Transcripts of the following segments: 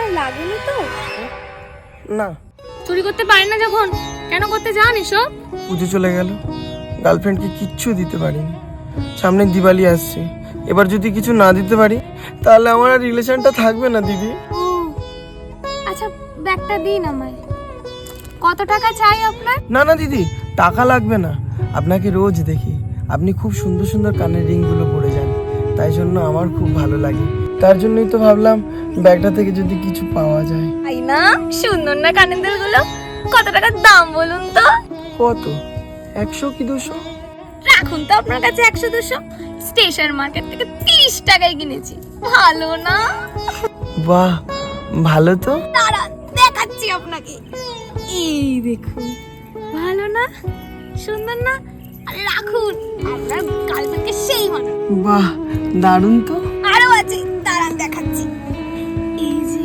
কোথাও লাগেনি তো? না। চুরি করতে পারেন না যখন, কেন করতে যান এসব? পুজো চলে গেল, গার্লফ্রেন্ডকে কিচ্ছু দিতে পারিনি। সামনে দিওয়ালি আসছে, এবার যদি কিছু না দিতে পারি তাহলে আমার আর রিলেশনটা থাকবে না দিদি। ও আচ্ছা, ব্যাগটা দিন আমায়। কত টাকা চাই আপনার? না না দিদি, টাকা লাগবে না। আপনাকে রোজ দেখি, আপনি খুব সুন্দর সুন্দর কানের রিংগুলো পরে যান, তাই জন্য আমার খুব ভালো লাগে। তার জন্যই তো ভাবলাম ব্যাগটা থেকে যদি কিছু পাওয়া যায়। তাই না? সুন্দর না কানের দুলগুলো? কত টাকার দাম বলুন তো? কত, 100 কি 200? রাখুন তো আপনার কাছে 100-200। স্টেশন মার্কেট থেকে 30 টাকায় কিনেছি। ভালো না? বাহ, ভালো তো। দাঁড়ান দেখাচ্ছি আপনাকে। এই দেখুন, ভালো না? সুন্দর না? আরে রাখুন, আপনার গার্লফ্রেন্ডকে সেই মানাবে। বাহ, দারুণ তো। আরো আছে, দাঁড়ান দেখাচ্ছি। এই যে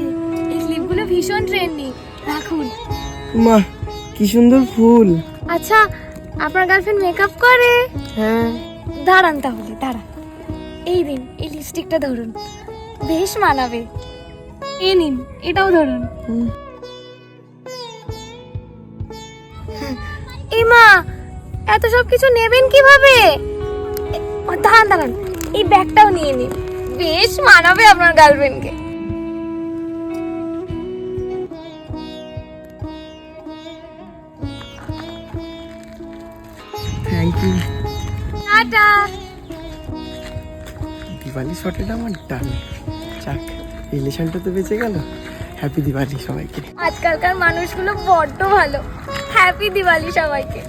এই ক্লিপগুলো ভীষণ ট্রেন্ডিং, রাখুন। মা, কি সুন্দর ফুল। আচ্ছা, আপনার গার্লফ্রেন্ড মেকআপ করে? হ্যাঁ। দাঁড়ান তাহলে, দাঁড়ান। এই দিন, এই লিপস্টিকটা ধরুন, বেশ মানাবে। এই নিন, এটাও ধরুন। মা, এত সব কিছু নেবেন কিভাবে? দাঁড়ান দাঁড়ান, এই ব্যাগটাও নিয়ে নিন, বেশ মানাবে আপনার গার্লফ্রেন্ডকে। Thank you. টাটা। দিওয়ালি শটেটা আমার ডান। যাক, রিলেশনটা তো বেঁচে গেল। হ্যাপি দিওয়ালি সবাইকে। আজকালকার মানুষগুলো বড্ড ভালো। হ্যাপি দিওয়ালি সবাইকে।